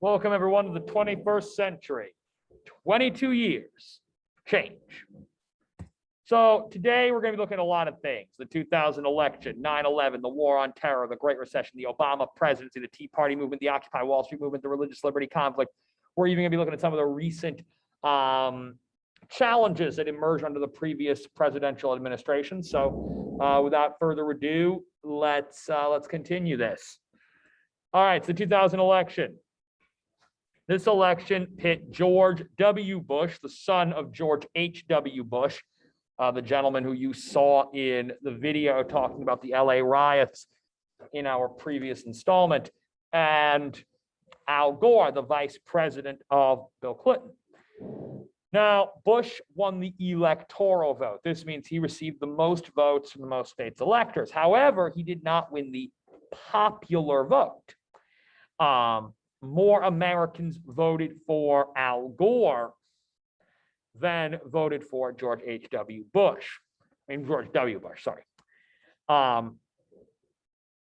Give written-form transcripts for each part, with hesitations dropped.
Welcome everyone to the 21st century. 22 years, change. So today we're going to be looking at a lot of things. The 2000 election, 9/11, the war on terror, the Great Recession, the Obama presidency, the Tea Party movement, the Occupy Wall Street movement, the religious liberty conflict. We're even going to be looking at some of the recent challenges that emerged under the previous presidential administration. So without further ado, let's continue this. All right, so the 2000 election. This election pit George W. Bush, the son of George H.W. Bush, the gentleman who you saw in the video talking about the LA riots in our previous installment, and Al Gore, the vice president of Bill Clinton. Now, Bush won the electoral vote. This means he received the most votes from the most states' electors. However, he did not win the popular vote. More Americans voted for Al Gore than voted for George H.W. Bush. George W. Bush, sorry.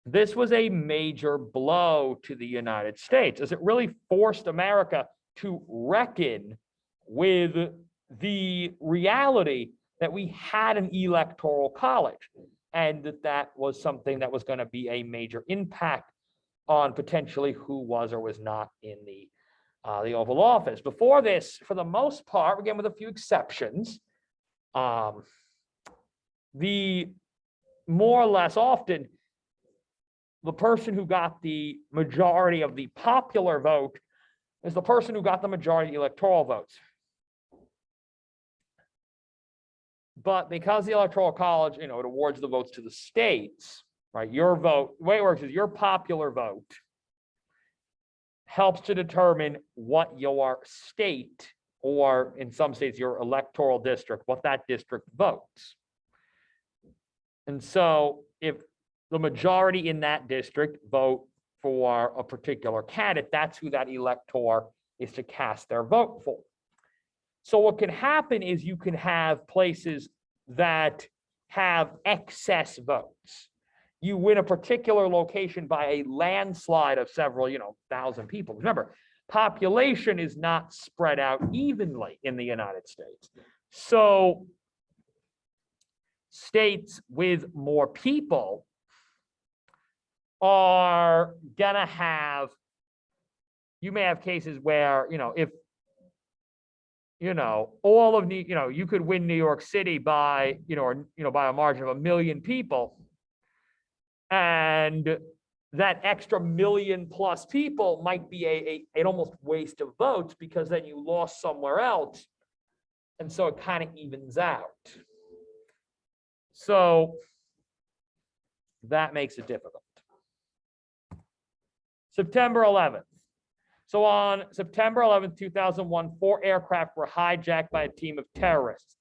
This was a major blow to the United States, as it really forced America to reckon with the reality that we had an electoral college, and that was something that was going to be a major impact on potentially who was or was not in the Oval Office. Before this, for the most part, again with a few exceptions, the more or less often, the person who got the majority of the popular vote is the person who got the majority of the electoral votes. But because the Electoral College, it awards the votes to the states, right? Your vote, the way it works is your popular vote helps to determine what your state, or in some states, your electoral district, what that district votes. And so if the majority in that district vote for a particular candidate, that's who that elector is to cast their vote for. So what can happen is you can have places that have excess votes. You win a particular location by a landslide of several, thousand people. Remember, population is not spread out evenly in the United States. So states with more people are gonna have, you may have cases where, if all of you could win New York City by, by a margin of 1 million people, and that extra 1 million plus people might be an almost waste of votes, because then you lost somewhere else, and so it kind of evens out. So that makes it difficult. September 11th. So on September 11th, 2001, 4 aircraft were hijacked by a team of terrorists.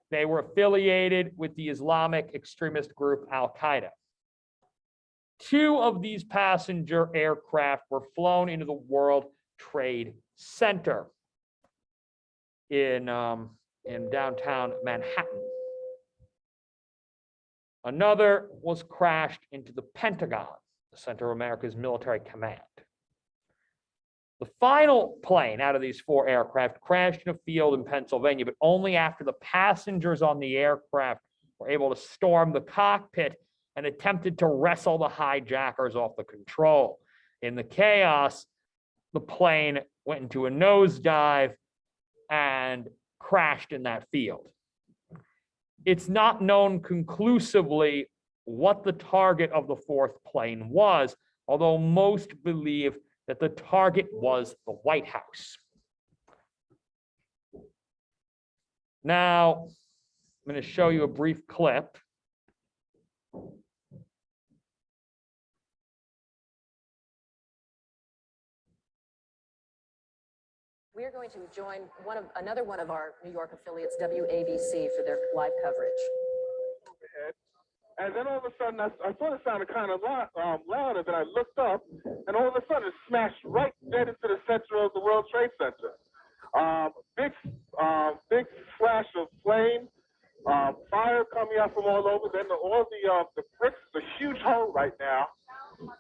They were affiliated with the Islamic extremist group Al-Qaeda. 2 of these passenger aircraft were flown into the World Trade Center in downtown Manhattan. Another was crashed into the Pentagon, the center of America's military command. The final plane out of these 4 aircraft crashed in a field in Pennsylvania, but only after the passengers on the aircraft were able to storm the cockpit and attempted to wrestle the hijackers off the control. In the chaos, the plane went into a nosedive and crashed in that field. It's not known conclusively what the target of the 4th plane was, although most believe that the target was the White House. Now, I'm going to show you a brief clip. We are going to join another one of our New York affiliates, WABC, for their live coverage. And then all of a sudden, I thought it sounded kind of louder. Then I looked up, and all of a sudden, it smashed right dead into the center of the World Trade Center. Big flash of flame, fire coming out from all over. Then all the bricks, it's a huge hole right now.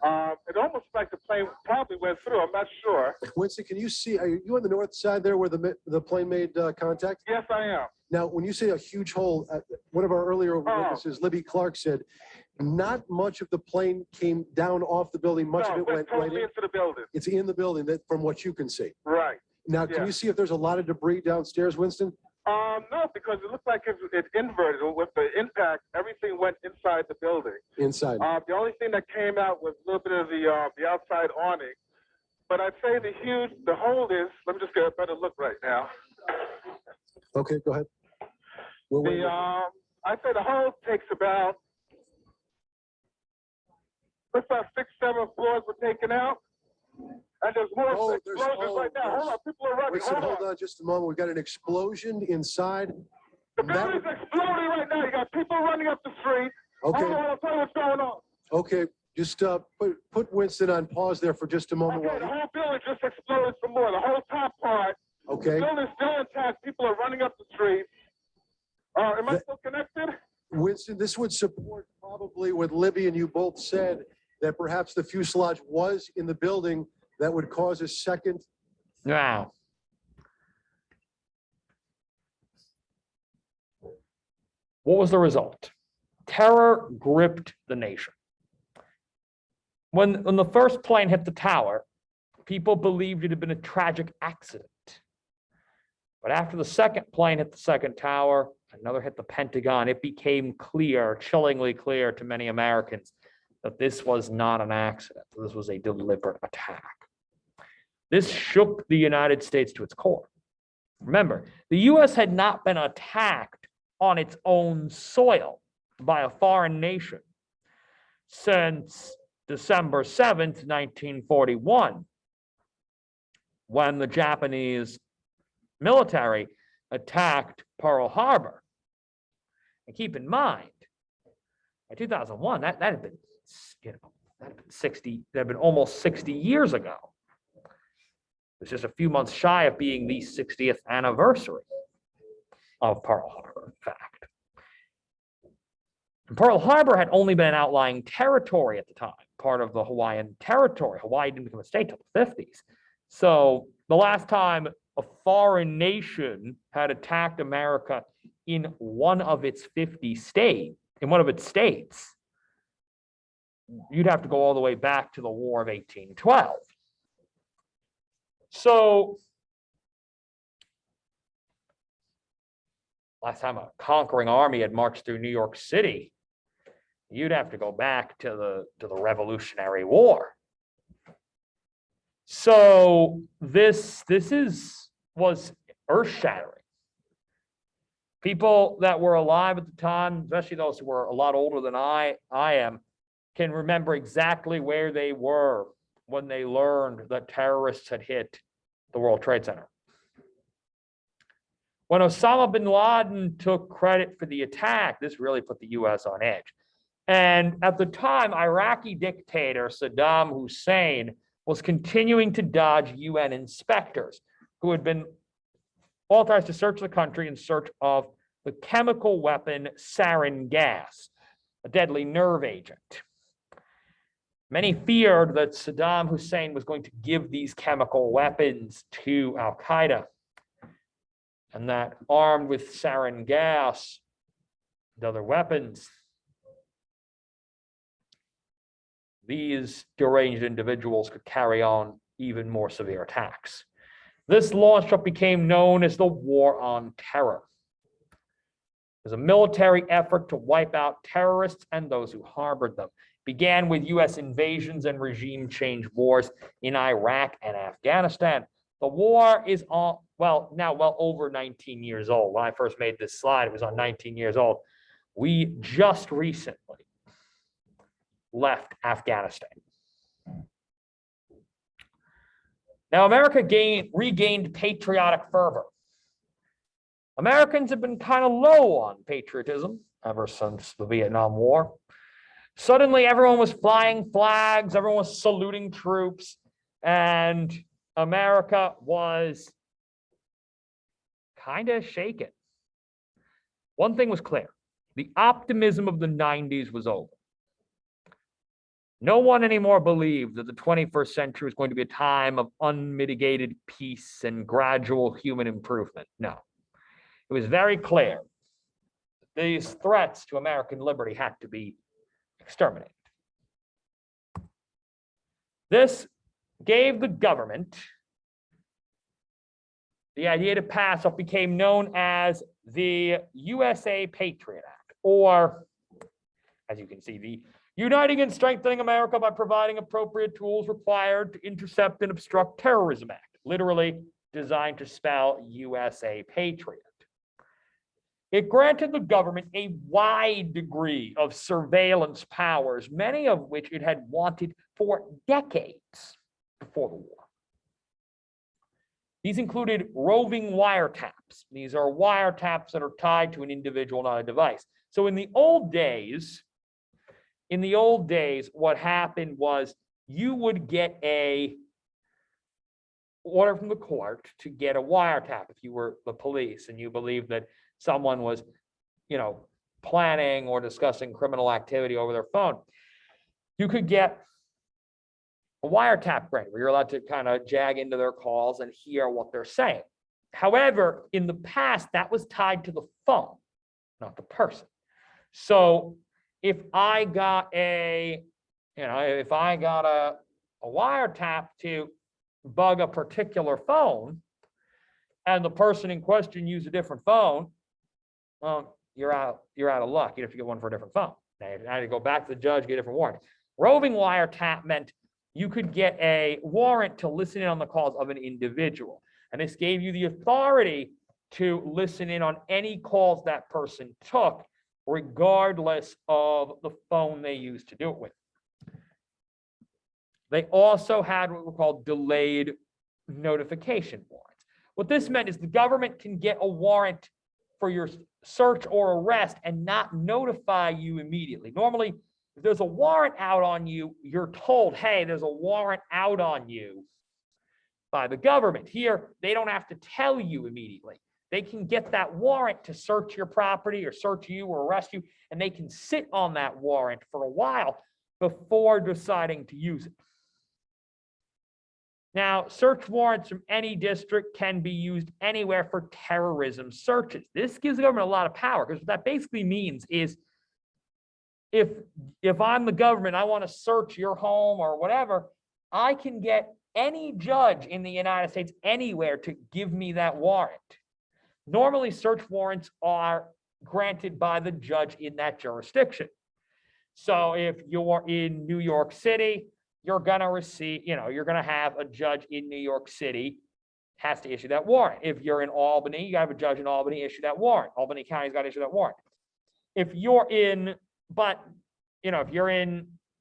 It almost like the plane probably went through. I'm not sure. Winston, can you see, are you on the north side there where the plane made contact? Yes, I am. Now, when you say a huge hole, one of our earlier witnesses, Libby Clark, said not much of the plane came down off the building. Much No, of it went totally right in. into the building. It's in the building that, from what you can see. Right. Now, can Yeah. you see if there's a lot of debris downstairs, Winston? No, because it looked like it inverted. With the impact, everything went inside the building. Inside. The only thing that came out was a little bit of the outside awning. But I'd say the hole is, let me just get a better look right now. Okay, go ahead. We're waiting. I'd say the hole takes about 6, 7 floors were taken out. And there's more explosions right now. Hold on, people are running. Winston, hold on just a moment. We've got an explosion inside. The building's exploding right now. You got people running up the street. Okay. Hold on, I'll tell you what's going on. Okay, just put Winston on pause there for just a moment. Okay, the whole building just exploded some more. The whole top part. Okay. The building's still intact. People are running up the street. Am I still connected? Winston, this would support probably what Libby and you both said, that perhaps the fuselage was in the building that would cause a second. Now, what was the result? Terror gripped the nation. When the first plane hit the tower, people believed it had been a tragic accident. But after the second plane hit the second tower, another hit the Pentagon, it became clear, chillingly clear to many Americans that this was not an accident. This was a deliberate attack. This shook the United States to its core. Remember, the US had not been attacked on its own soil by a foreign nation since December 7th, 1941, when the Japanese military attacked Pearl Harbor. And keep in mind, by 2001, that had been, that had been almost 60 years ago. It was just a few months shy of being the 60th anniversary of Pearl Harbor, in fact. And Pearl Harbor had only been an outlying territory at the time, part of the Hawaiian territory. Hawaii didn't become a state until the 50s. So the last time a foreign nation had attacked America in one of its 50 states, in one of its states, you'd have to go all the way back to the War of 1812. So last time a conquering army had marched through New York City, you'd have to go back to the Revolutionary War. So this was earth-shattering. People that were alive at the time, especially those who were a lot older than I am, can remember exactly where they were when they learned that terrorists had hit the World Trade Center. When Osama bin Laden took credit for the attack, this really put the US on edge. And at the time, Iraqi dictator Saddam Hussein was continuing to dodge UN inspectors who had been authorized to search the country in search of the chemical weapon sarin gas, a deadly nerve agent. Many feared that Saddam Hussein was going to give these chemical weapons to al-Qaeda, and that armed with sarin gas and other weapons, these deranged individuals could carry on even more severe attacks. This launched what became known as the War on Terror. It was a military effort to wipe out terrorists and those who harbored them. It began with US invasions and regime change wars in Iraq and Afghanistan. The war is now well over 19 years old. When I first made this slide, it was on 19 years old. We just recently left Afghanistan. Now, America regained patriotic fervor. Americans have been kind of low on patriotism ever since the Vietnam War. Suddenly, everyone was flying flags, everyone was saluting troops, and America was kind of shaken. One thing was clear: the optimism of the 90s was over. No one anymore believed that the 21st century was going to be a time of unmitigated peace and gradual human improvement. No, it was very clear these threats to American liberty had to be exterminated. This gave the government the idea to pass what became known as the USA Patriot Act, or, as you can see, the Uniting and Strengthening America by Providing Appropriate Tools Required to Intercept and Obstruct Terrorism Act, literally designed to spell USA Patriot. It granted the government a wide degree of surveillance powers, many of which it had wanted for decades before the war. These included roving wiretaps. These are wiretaps that are tied to an individual, not a device. So in the old days, what happened was you would get a order from the court to get a wiretap if you were the police and you believed that someone was, planning or discussing criminal activity over their phone. You could get a wiretap granted where you're allowed to kind of jag into their calls and hear what they're saying. However, in the past, that was tied to the phone, not the person. So if I got a wiretap to bug a particular phone and the person in question used a different phone, well, you're out of luck. You have to get one for a different phone. Now you had to go back to the judge, get a different warrant. Roving wiretap meant you could get a warrant to listen in on the calls of an individual. And this gave you the authority to listen in on any calls that person took, regardless of the phone they used to do it with. They also had what were called delayed notification warrants. What this meant is the government can get a warrant for your search or arrest and not notify you immediately. Normally, if there's a warrant out on you, you're told, hey, there's a warrant out on you by the government. Here, they don't have to tell you immediately. They can get that warrant to search your property or search you or arrest you, and they can sit on that warrant for a while before deciding to use it. Now, search warrants from any district can be used anywhere for terrorism searches. This gives the government a lot of power, because what that basically means is if I'm the government, I want to search your home or whatever, I can get any judge in the United States anywhere to give me that warrant. Normally, search warrants are granted by the judge in that jurisdiction. So if you're in New York City, you're going to receive, you're going to have a judge in New York City has to issue that warrant. If you're in Albany, you have a judge in Albany issue that warrant. Albany County's got to issue that warrant. If you're in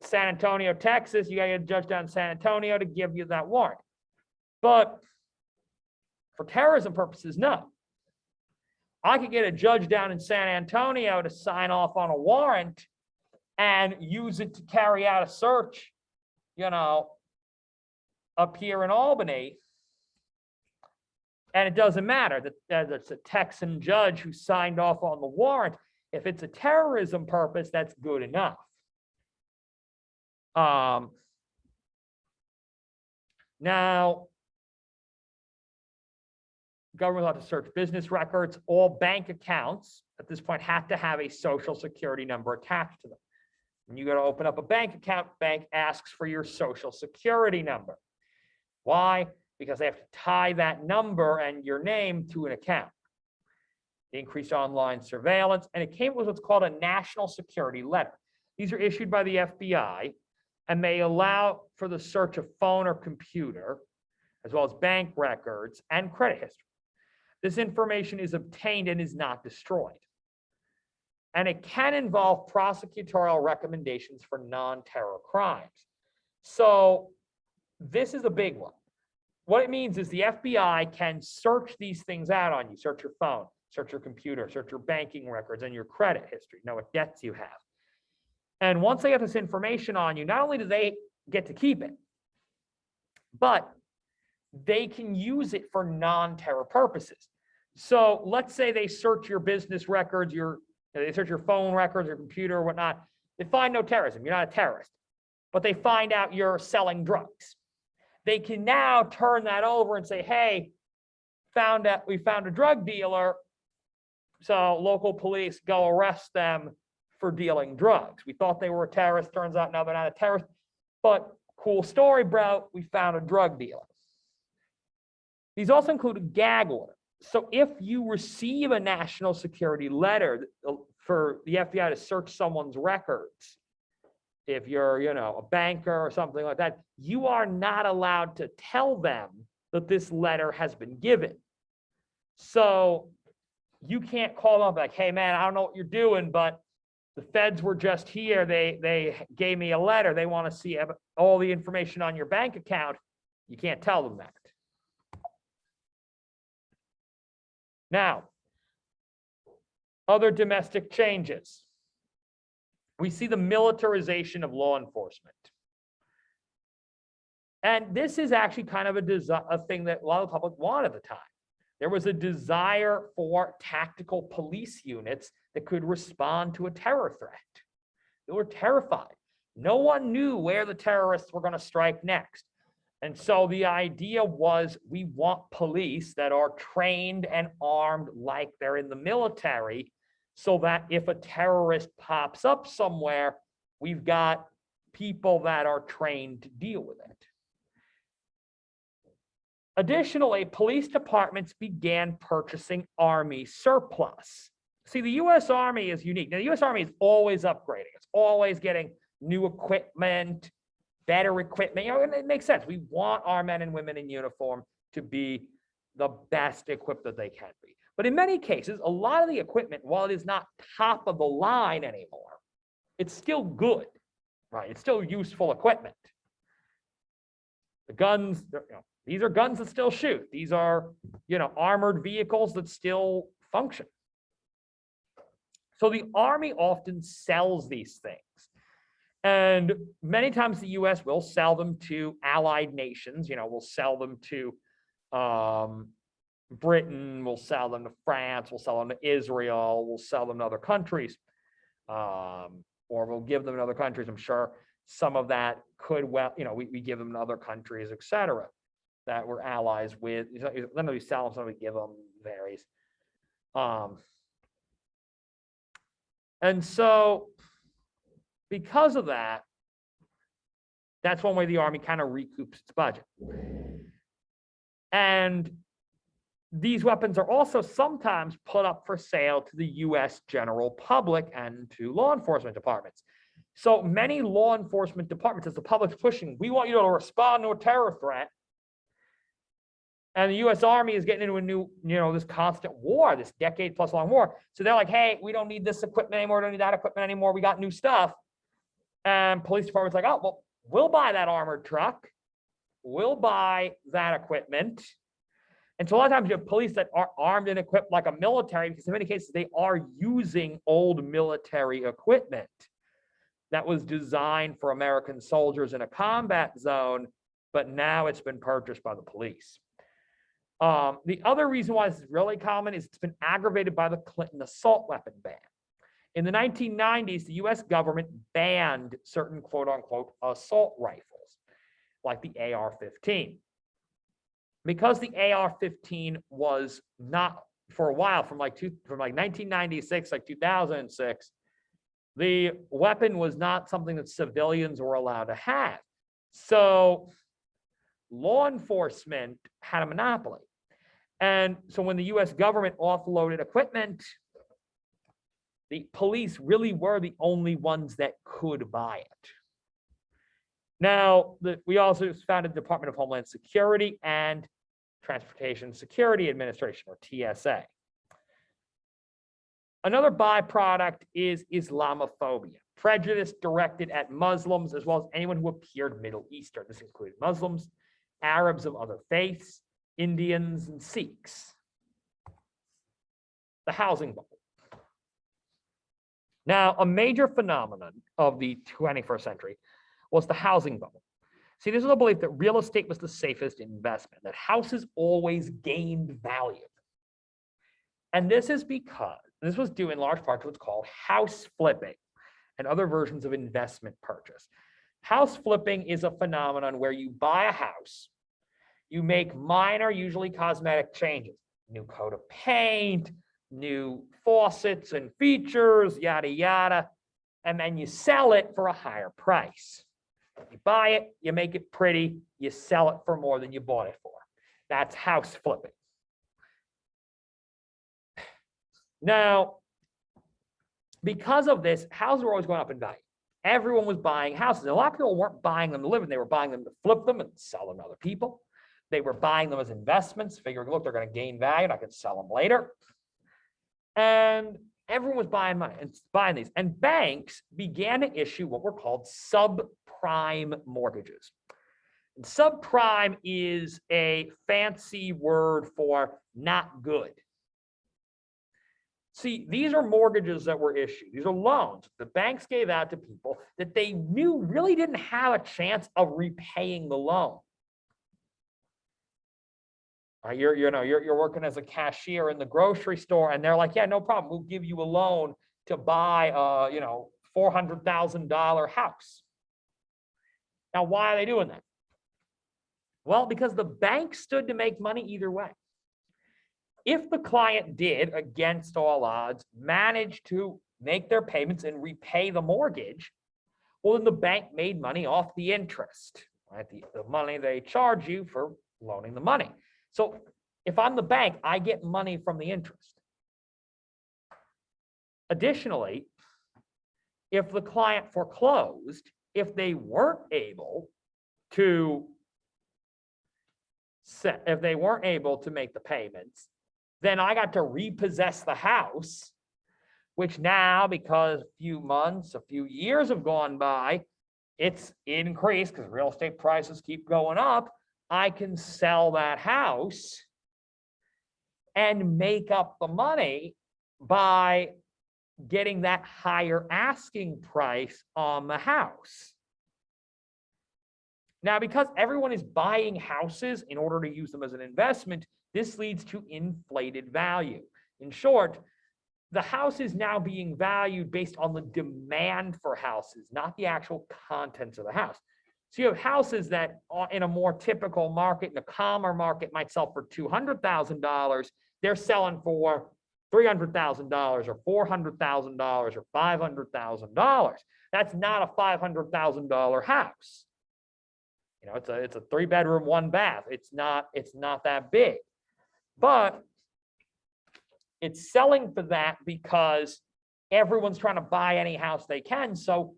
San Antonio, Texas, you got to get a judge down in San Antonio to give you that warrant. But for terrorism purposes, no. I could get a judge down in San Antonio to sign off on a warrant and use it to carry out a search, up here in Albany. And it doesn't matter that it's a Texan judge who signed off on the warrant. If it's a terrorism purpose, that's good enough. Now, government will have to search business records. All bank accounts at this point have to have a social security number attached to them. When you go to open up a bank account, bank asks for your social security number. Why? Because they have to tie that number and your name to an account. The increased online surveillance, and it came with what's called a national security letter. These are issued by the FBI, and they allow for the search of phone or computer, as well as bank records and credit history. This information is obtained and is not destroyed. And it can involve prosecutorial recommendations for non-terror crimes. So this is a big one. What it means is the FBI can search these things out on you, search your phone, search your computer, search your banking records and your credit history, know what debts you have. And once they get this information on you, not only do they get to keep it, but they can use it for non-terror purposes. So let's say they search your business records, they search your phone records, your computer, or whatnot. They find no terrorism. You're not a terrorist. but they find out you're selling drugs. They can now turn that over and say, hey, we found a drug dealer. So local police go arrest them for dealing drugs. We thought they were a terrorist. Turns out now they're not a terrorist. But cool story, bro. We found a drug dealer. These also include a gag order. So if you receive a national security letter for the FBI to search someone's records, if you're, a banker or something like that, you are not allowed to tell them that this letter has been given. So you can't call them up like, hey, man, I don't know what you're doing, but the feds were just here. They gave me a letter. They want to see all the information on your bank account. You can't tell them that. Now, other domestic changes. We see the militarization of law enforcement. And this is actually kind of a thing that a lot of the public wanted at the time. There was a desire for tactical police units that could respond to a terror threat. They were terrified. No one knew where the terrorists were going to strike next. And so the idea was, we want police that are trained and armed like they're in the military, so that if a terrorist pops up somewhere, we've got people that are trained to deal with it. Additionally, police departments began purchasing Army surplus. See, the U.S. Army is unique. Now, the U.S. Army is always upgrading. It's always getting new equipment, better equipment. And it makes sense. We want our men and women in uniform to be the best equipped that they can be. But in many cases, a lot of the equipment, while it is not top of the line anymore, it's still good, right? It's still useful equipment. The guns, these are guns that still shoot. These are, armored vehicles that still function. So the Army often sells these things. And many times the US will sell them to allied nations, we'll sell them to Britain, we'll sell them to France, we'll sell them to Israel, we'll sell them to other countries, or we'll give them to other countries. I'm sure some of that could, we give them to other countries, et cetera, that we're allies with. Then we sell them, some we give them, varies. And so because of that, that's one way the Army kind of recoups its budget. And these weapons are also sometimes put up for sale to the US general public and to law enforcement departments. So many law enforcement departments, as the public's pushing, we want you to respond to a terror threat. And the US Army is getting into a new, this constant war, this decade plus long war. So they're like, hey, we don't need this equipment anymore. We don't need that equipment anymore. We got new stuff. And police department's like, oh, well, we'll buy that armored truck. We'll buy that equipment. And so a lot of times you have police that are armed and equipped like a military, because in many cases they are using old military equipment that was designed for American soldiers in a combat zone, but now it's been purchased by the police. The other reason why this is really common is it's been aggravated by the Clinton assault weapon ban. In the 1990s, the US government banned certain quote unquote assault rifles, like the AR-15. Because the AR-15 was not, for a while, from like 1996, like 2006, the weapon was not something that civilians were allowed to have. So law enforcement had a monopoly. And so when the US government offloaded equipment, the police really were the only ones that could buy it. Now, we also founded the Department of Homeland Security and Transportation Security Administration, or TSA. Another byproduct is Islamophobia, prejudice directed at Muslims as well as anyone who appeared Middle Eastern. This included Muslims, Arabs of other faiths, Indians, and Sikhs. The housing bubble. Now, a major phenomenon of the 21st century was the housing bubble. See, this was a belief that real estate was the safest investment, that houses always gained value. And this is because this was due in large part to what's called house flipping and other versions of investment purchase. House flipping is a phenomenon where you buy a house, you make minor, usually cosmetic changes, new coat of paint, new faucets and features, yada, yada, and then you sell it for a higher price. You buy it, you make it pretty, you sell it for more than you bought it for. That's house flipping. Now, because of this, houses were always going up in value. Everyone was buying houses. And a lot of people weren't buying them to live in. They were buying them to flip them and sell them to other people. They were buying them as investments, figuring, look, they're going to gain value and I can sell them later. And everyone was buying money and buying these. And banks began to issue what were called subprime mortgages. And subprime is a fancy word for not good. See, these are mortgages that were issued. These are loans the banks gave out to people that they knew really didn't have a chance of repaying the loan. You're working as a cashier in the grocery store, and they're like, yeah, no problem. We'll give you a loan to buy a, $400,000 house. Now, why are they doing that? Well, because the bank stood to make money either way. If the client did, against all odds, manage to make their payments and repay the mortgage, well, then the bank made money off the interest, right? The money they charge you for loaning the money. So if I'm the bank, I get money from the interest. Additionally, if the client foreclosed, if they weren't able to make the payments, then I got to repossess the house, which now, because a few months, a few years have gone by, it's increased because real estate prices keep going up. I can sell that house and make up the money by getting that higher asking price on the house. Now, because everyone is buying houses in order to use them as an investment, this leads to inflated value. In short, the house is now being valued based on the demand for houses, not the actual contents of the house. So you have houses that in a more typical market, in a calmer market, might sell for $200,000. They're selling for $300,000 or $400,000 or $500,000. That's not a $500,000 house. It's a 3-bedroom, 1 bath. It's not that big, but it's selling for that because everyone's trying to buy any house they can. So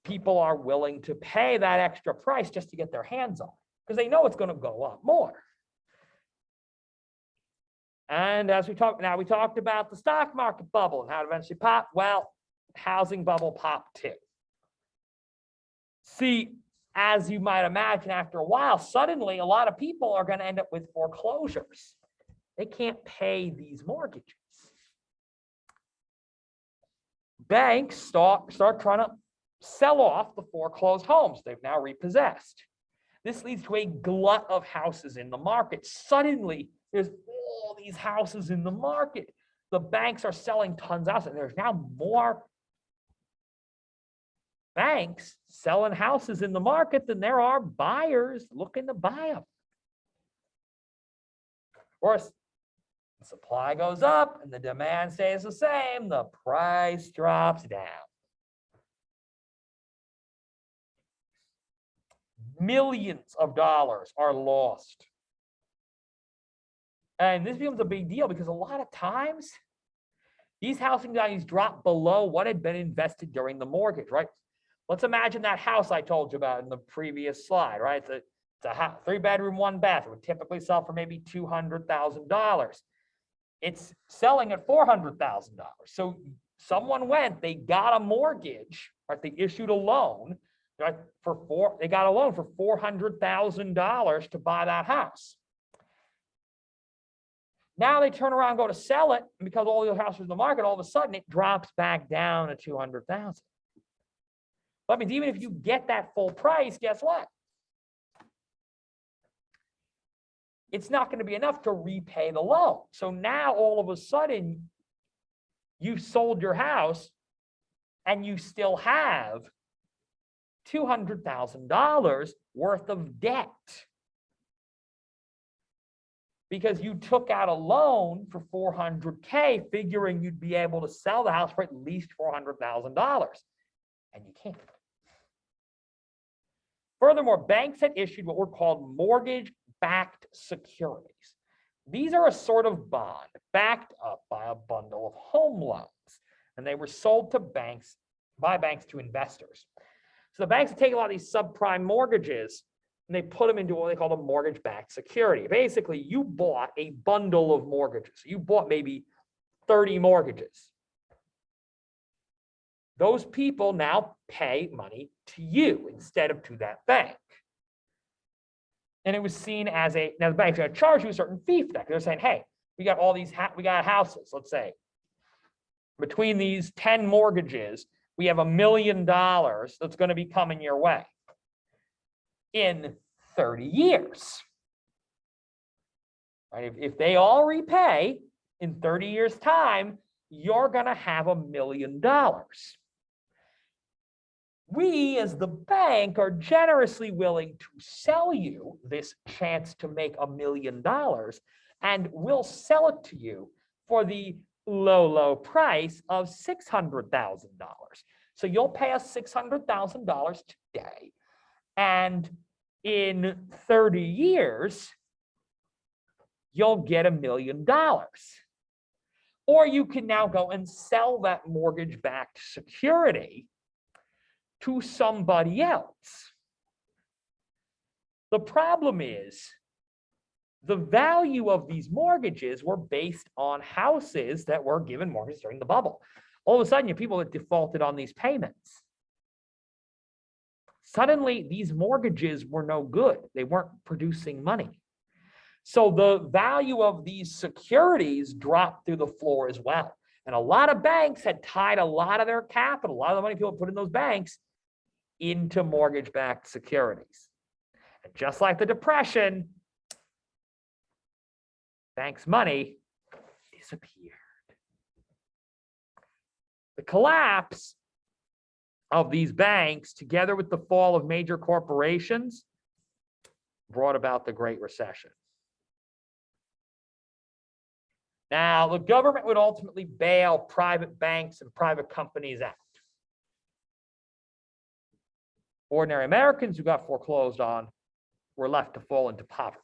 people are willing to pay that extra price just to get their hands on it because they know it's going to go up more. And as we talked about the stock market bubble and how it eventually popped. Well, housing bubble popped too. See, as you might imagine, after a while, suddenly a lot of people are going to end up with foreclosures. They can't pay these mortgages. Banks start trying to sell off the foreclosed homes they've now repossessed. This leads to a glut of houses in the market. Suddenly, there's all these houses in the market. The banks are selling tons of houses, and there's now more banks selling houses in the market than there are buyers looking to buy them. Of course, the supply goes up and the demand stays the same. The price drops down. Millions of dollars are lost. And this becomes a big deal because a lot of times these housing values drop below what had been invested during the mortgage, right? Let's imagine that house I told you about in the previous slide, right? It's a 3-bedroom, 1 bath. It would typically sell for maybe $200,000. It's selling at $400,000. So someone they got a mortgage, right? They issued a loan, right? They got a loan for $400,000 to buy that house. Now they turn around and go to sell it, and because all the houses in the market, all of a sudden it drops back down to $200,000. That means even if you get that full price, guess what? It's not going to be enough to repay the loan. So now all of a sudden, you've sold your house and you still have $200,000 worth of debt. Because you took out a loan for $400K, figuring you'd be able to sell the house for at least $400,000. And you can't. Furthermore, banks had issued what were called mortgage-backed securities. These are a sort of bond backed up by a bundle of home loans, and they were sold to banks by banks to investors. So the banks would take a lot of these subprime mortgages and they put them into what they call a mortgage-backed security. Basically, you bought a bundle of mortgages. You bought maybe 30 mortgages. Those people now pay money to you instead of to that bank. And it was seen as now the bank's going to charge you a certain fee for that. They're saying, hey, we got all these, we got houses, let's say. Between these 10 mortgages, we have $1 million that's going to be coming your way in 30 years. Right? If they all repay in 30 years' time, you're going to have $1 million. We, as the bank, are generously willing to sell you this chance to make $1 million, and we'll sell it to you for the low, low price of $600,000. So you'll pay us $600,000 today, and in 30 years, you'll get $1 million. Or you can now go and sell that mortgage-backed security to somebody else. The problem is the value of these mortgages were based on houses that were given mortgages during the bubble. All of a sudden, you have people that defaulted on these payments. Suddenly, these mortgages were no good. They weren't producing money. So the value of these securities dropped through the floor as well. And a lot of banks had tied a lot of their capital, a lot of the money people put in those banks, into mortgage-backed securities. And just like the Depression, banks' money disappeared. The collapse of these banks, together with the fall of major corporations, brought about the Great Recession. Now, the government would ultimately bail private banks and private companies out. Ordinary Americans who got foreclosed on were left to fall into poverty.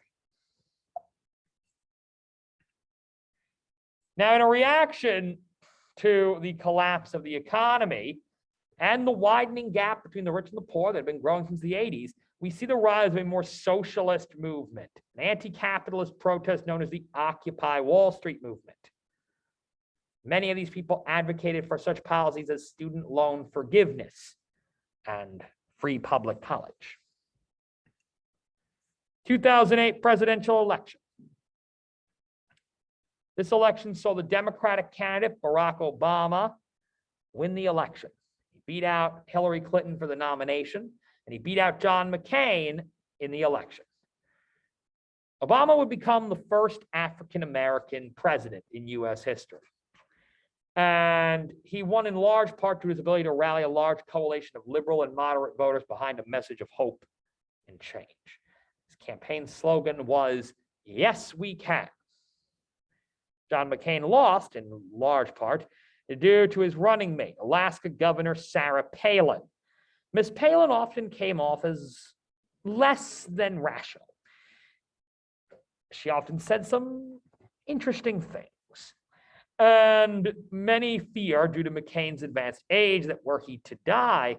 Now, in a reaction to the collapse of the economy and the widening gap between the rich and the poor that had been growing since the 80s, we see the rise of a more socialist movement, an anti-capitalist protest known as the Occupy Wall Street movement. Many of these people advocated for such policies as student loan forgiveness and free public college. 2008 presidential election. This election saw the Democratic candidate, Barack Obama, win the election. He beat out Hillary Clinton for the nomination, and he beat out John McCain in the election. Obama would become the first African-American president in US history. And he won in large part to his ability to rally a large coalition of liberal and moderate voters behind a message of hope and change. His campaign slogan was, "Yes, we can." John McCain lost in large part due to his running mate, Alaska Governor Sarah Palin. Ms. Palin often came off as less than rational. She often said some interesting things. And many fear, due to McCain's advanced age, that were he to die,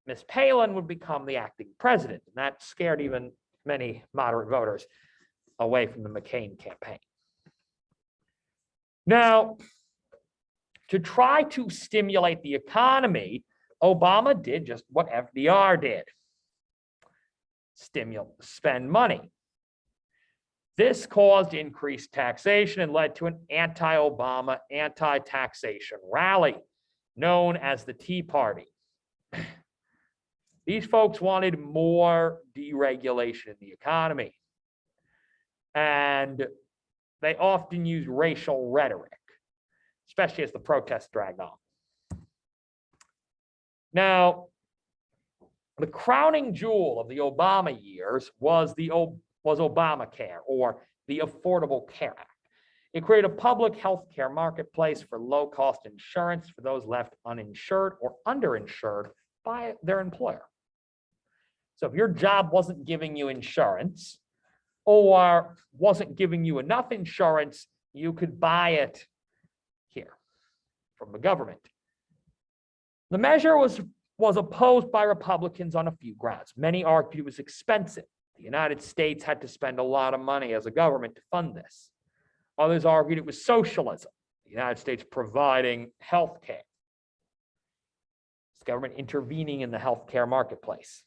Ms. Palin would become the acting president. And that scared even many moderate voters away from the McCain campaign. Now, to try to stimulate the economy, Obama did just what FDR did. Spend money. This caused increased taxation and led to an anti-Obama, anti-taxation rally known as the Tea Party. These folks wanted more deregulation in the economy. And they often used racial rhetoric, especially as the protests dragged on. Now, The crowning jewel of the Obama years was Obamacare, or the Affordable Care Act. It created a public health care marketplace for low-cost insurance for those left uninsured or underinsured by their employer. So if your job wasn't giving you insurance or wasn't giving you enough insurance, you could buy it here from the government. The measure was opposed by Republicans on a few grounds. Many argued it was expensive. The United States had to spend a lot of money as a government to fund this. Others argued it was socialism, the United States providing health care. It's government intervening in the healthcare marketplace.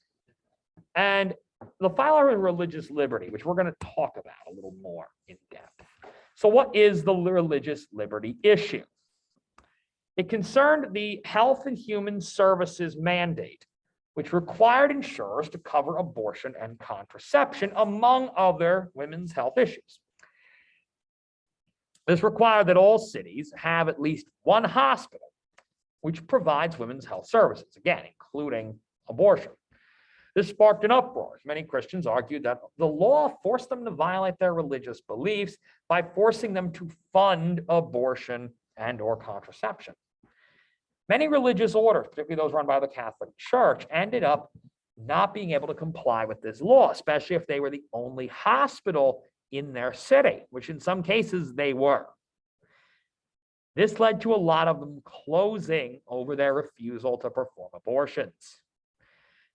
And the final is religious liberty, which we're going to talk about a little more in depth. So what is the religious liberty issue? It concerned the Health and Human Services mandate, which required insurers to cover abortion and contraception, among other women's health issues. This required that all cities have at least one hospital which provides women's health services, again, including abortion. This sparked an uproar, as many Christians argued that the law forced them to violate their religious beliefs by forcing them to fund abortion and/or contraception. Many religious orders, particularly those run by the Catholic Church, ended up not being able to comply with this law, especially if they were the only hospital in their city, which in some cases they were. This led to a lot of them closing over their refusal to perform abortions.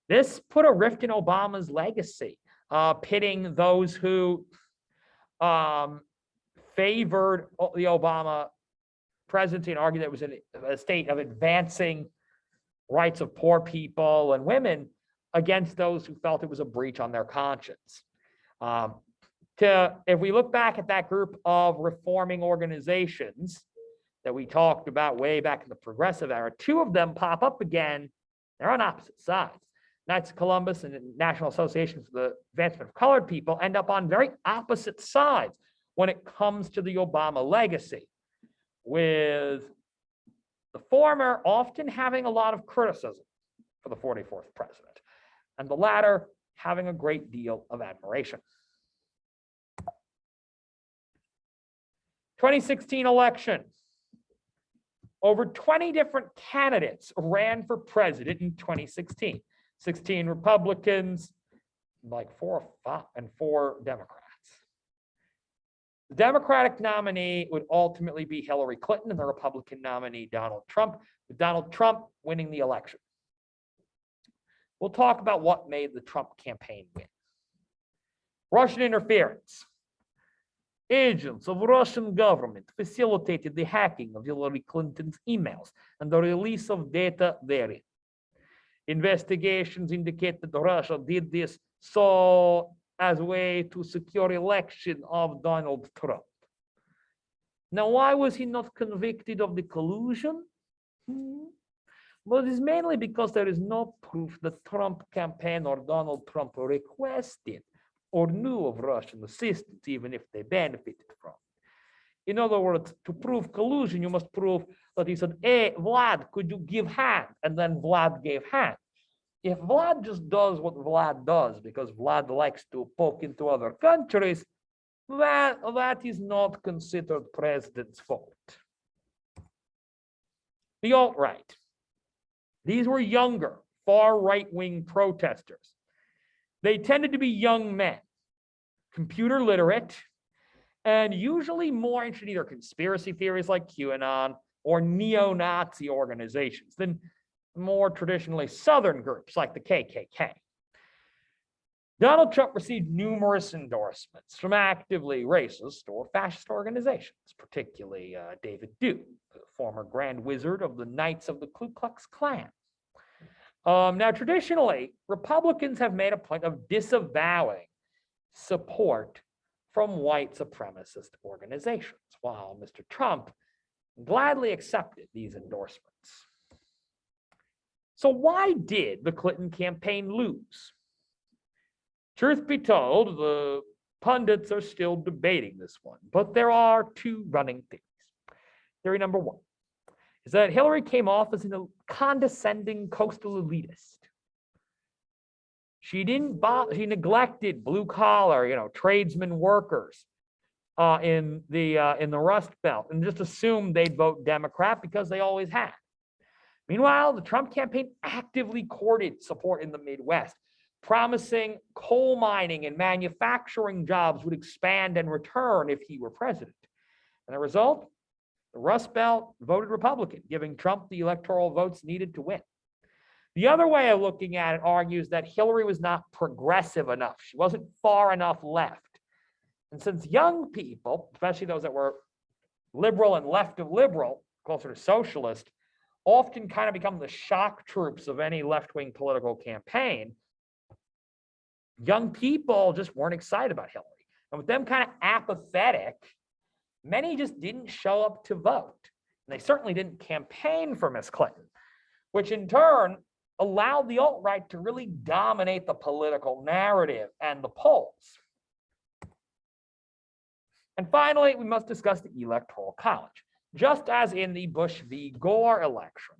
This put a rift in Obama's legacy, pitting those who favored the Obama presidency and argued that it was a state of advancing rights of poor people and women against those who felt it was a breach on their conscience. If we look back at that group of reforming organizations that we talked about way back in the progressive era, two of them pop up again. They're on opposite sides. Knights of Columbus and the National Association for the Advancement of Colored People end up on very opposite sides when it comes to the Obama legacy, with the former often having a lot of criticism for the 44th president, and the latter having a great deal of admiration. 2016 election. Over 20 different candidates ran for president in 2016. 16 Republicans, like 4 Democrats. The Democratic nominee would ultimately be Hillary Clinton and the Republican nominee Donald Trump, with Donald Trump winning the election. We'll talk about what made the Trump campaign win. Russian interference. Agents of Russian government facilitated the hacking of Hillary Clinton's emails and the release of data therein. Investigations indicate that Russia did this so as a way to secure election of Donald Trump. Now, why was he not convicted of the collusion? Well, it is mainly because there is no proof that Trump campaign or Donald Trump requested or knew of Russian assistance, even if they benefited from it. In other words, to prove collusion, you must prove that he said, hey, Vlad, could you give hand? And then Vlad gave hand. If Vlad just does what Vlad does because Vlad likes to poke into other countries, that is not considered president's fault. The alt-right. These were younger, far right-wing protesters. They tended to be young men, computer literate, and usually more interested in either conspiracy theories like QAnon or neo-Nazi organizations than more traditionally Southern groups like the KKK. Donald Trump received numerous endorsements from actively racist or fascist organizations, particularly David Duke, the former Grand Wizard of the Knights of the Ku Klux Klan. Now, traditionally, Republicans have made a point of disavowing support from white supremacist organizations, while Mr. Trump gladly accepted these endorsements. So why did the Clinton campaign lose? Truth be told, the pundits are still debating this one, but there are two running theories. Theory number one is that Hillary came off as a condescending coastal elitist. She she neglected blue collar, tradesmen workers in the Rust Belt and just assumed they'd vote Democrat because they always had. Meanwhile, the Trump campaign actively courted support in the Midwest, promising coal mining and manufacturing jobs would expand and return if he were president. And the result, the Rust Belt voted Republican, giving Trump the electoral votes needed to win. The other way of looking at it argues that Hillary was not progressive enough. She wasn't far enough left. And since young people, especially those that were liberal and left of liberal, closer to socialist, often kind of become the shock troops of any left-wing political campaign, young people just weren't excited about Hillary. And with them kind of apathetic, many just didn't show up to vote. And they certainly didn't campaign for Miss Clinton, which in turn allowed the alt-right to really dominate the political narrative and the polls. And finally, we must discuss the Electoral College. Just as in the Bush v. Gore election,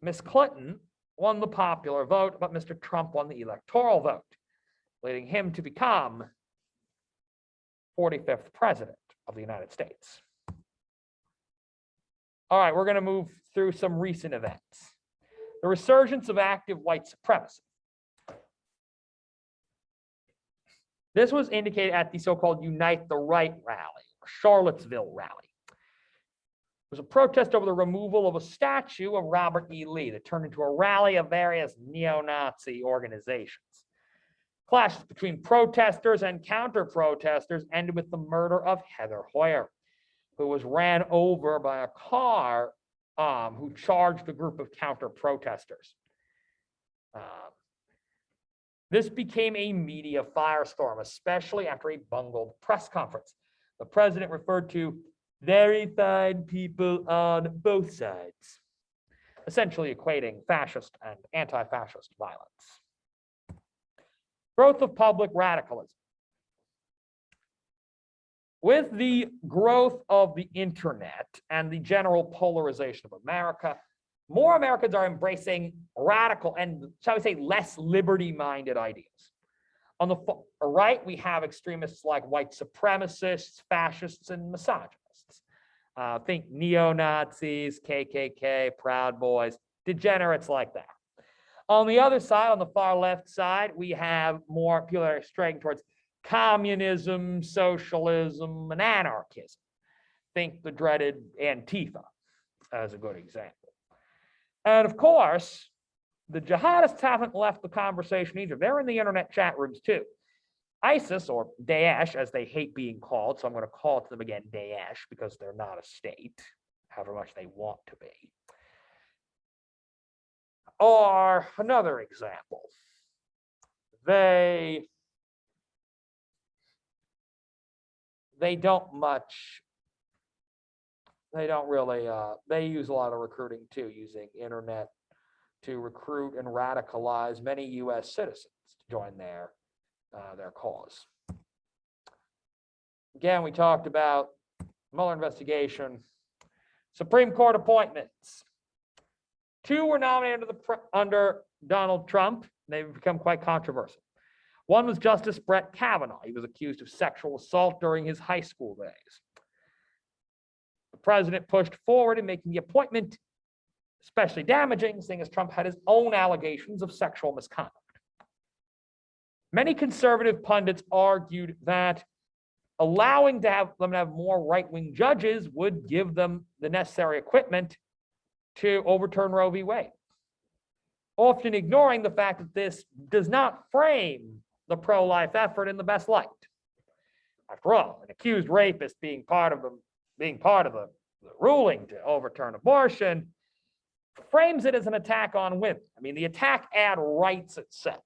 Miss Clinton won the popular vote, but Mr. Trump won the electoral vote, leading him to become 45th president of the United States. All right, we're going to move through some recent events. The resurgence of active white supremacy. This was indicated at the so-called Unite the Right rally, or Charlottesville rally. It was a protest over the removal of a statue of Robert E. Lee that turned into a rally of various neo-Nazi organizations. Clashes between protesters and counter-protesters ended with the murder of Heather Hoyer, who was ran over by a car who charged a group of counter-protesters. This became a media firestorm, especially after a bungled press conference. The president referred to very fine people on both sides, essentially equating fascist and anti-fascist violence. Growth of public radicalism. With the growth of the internet and the general polarization of America, more Americans are embracing radical and, shall we say, less liberty-minded ideas. On the right, we have extremists like white supremacists, fascists, and misogynists. Think neo-Nazis, KKK, Proud Boys, degenerates like that. On the other side, on the far left side, we have more people that are straying towards communism, socialism, and anarchism. Think the dreaded Antifa as a good example. And of course, the jihadists haven't left the conversation either. They're in the internet chat rooms too. ISIS, or Daesh, as they hate being called, so I'm going to call it to them again Daesh because they're not a state, however much they want to be, are another example. They don't really, they use a lot of recruiting too, using internet to recruit and radicalize many US citizens to join their cause. Again, we talked about Mueller investigation, Supreme Court appointments. 2 were nominated under Donald Trump. They've become quite controversial. One was Justice Brett Kavanaugh. He was accused of sexual assault during his high school days. The president pushed forward in making the appointment especially damaging, seeing as Trump had his own allegations of sexual misconduct. Many conservative pundits argued that allowing them to have more right-wing judges would give them the necessary equipment to overturn Roe v. Wade, often ignoring the fact that this does not frame the pro-life effort in the best light. After all, an accused rapist being part of the ruling to overturn abortion frames it as an attack on women. I mean, the attack ad writes itself.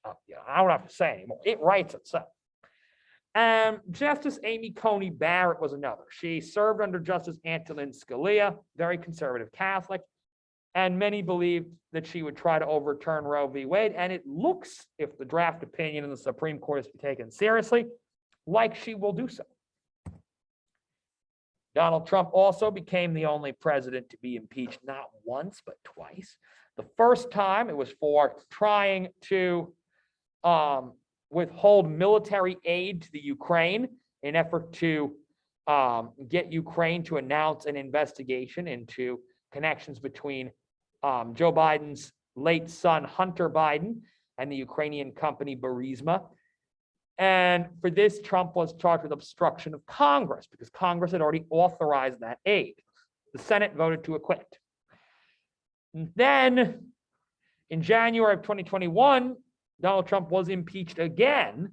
I don't have to say anymore. It writes itself. And Justice Amy Coney Barrett was another. She served under Justice Antonin Scalia, very conservative Catholic, and many believed that she would try to overturn Roe v. Wade. And it looks, if the draft opinion in the Supreme Court is to be taken seriously, like she will do so. Donald Trump also became the only president to be impeached not once, but twice. The first time it was for trying to withhold military aid to the Ukraine in effort to get Ukraine to announce an investigation into connections between Joe Biden's late son, Hunter Biden, and the Ukrainian company Burisma. And for this, Trump was charged with obstruction of Congress because Congress had already authorized that aid. The Senate voted to acquit. And then in January of 2021, Donald Trump was impeached again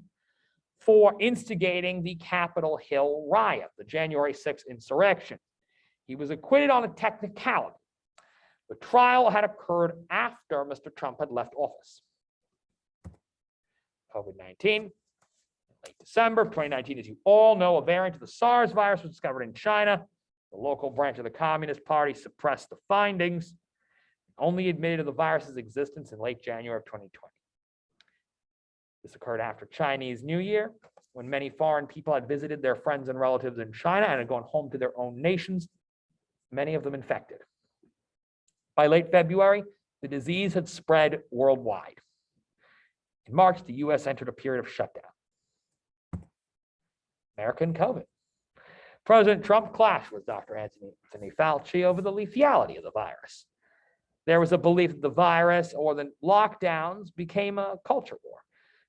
for instigating the Capitol Hill riot, the January 6th insurrection. He was acquitted on a technicality. The trial had occurred after Mr. Trump had left office. COVID-19, late December of 2019, as you all know, a variant of the SARS virus was discovered in China. The local branch of the Communist Party suppressed the findings, only admitted the virus's existence in late January of 2020. This occurred after Chinese New Year, when many foreign people had visited their friends and relatives in China and had gone home to their own nations, many of them infected. By late February, the disease had spread worldwide. In March, the US entered a period of shutdown. American COVID. President Trump clashed with Dr. Anthony Fauci over the lethality of the virus. There was a belief that the virus or the lockdowns became a culture war.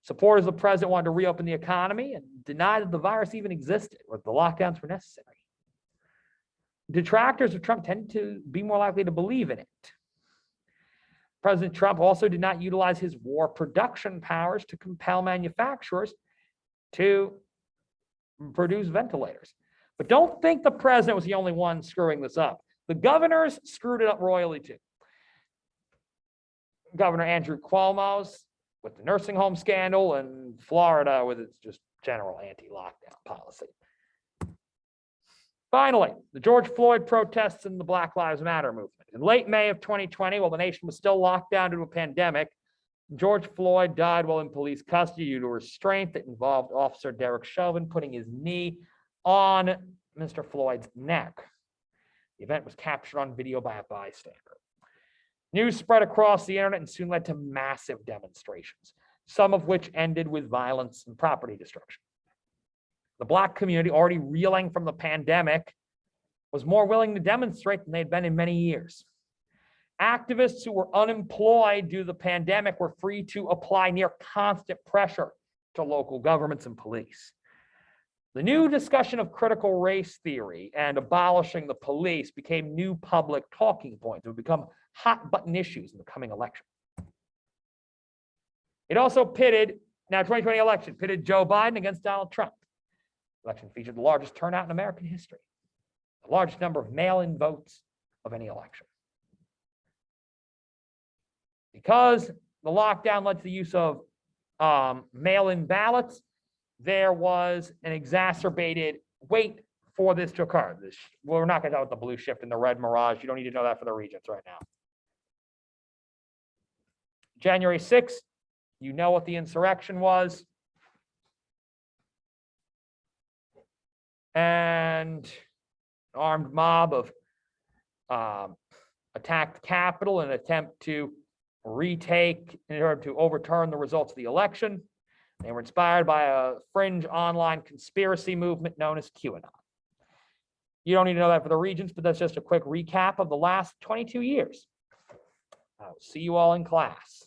Supporters of the president wanted to reopen the economy and denied that the virus even existed or that the lockdowns were necessary. Detractors of Trump tend to be more likely to believe in it. President Trump also did not utilize his war production powers to compel manufacturers to produce ventilators. But don't think the president was the only one screwing this up. The governors screwed it up royally too. Governor Andrew Cuomo's with the nursing home scandal, and Florida with its just general anti-lockdown policy. Finally, the George Floyd protests and the Black Lives Matter movement. In late May of 2020, while the nation was still locked down due to a pandemic, George Floyd died while in police custody due to restraint that involved Officer Derek Chauvin putting his knee on Mr. Floyd's neck. The event was captured on video by a bystander. News spread across the internet and soon led to massive demonstrations, some of which ended with violence and property destruction. The Black community, already reeling from the pandemic, was more willing to demonstrate than they'd been in many years. Activists who were unemployed due to the pandemic were free to apply near constant pressure to local governments and police. The new discussion of critical race theory and abolishing the police became new public talking points. It would become hot button issues in the coming election. It also pitted, now 2020 election, pitted Joe Biden against Donald Trump. The election featured the largest turnout in American history, the largest number of mail-in votes of any election. Because the lockdown led to the use of mail-in ballots, there was an exacerbated wait for this to occur. We're not going to talk about the blue shift and the red mirage. You don't need to know that for the regents right now. January 6th, you know what the insurrection was. And an armed mob of attacked the Capitol in an attempt to in order to overturn the results of the election. They were inspired by a fringe online conspiracy movement known as QAnon. You don't need to know that for the regents, but that's just a quick recap of the last 22 years. I'll see you all in class.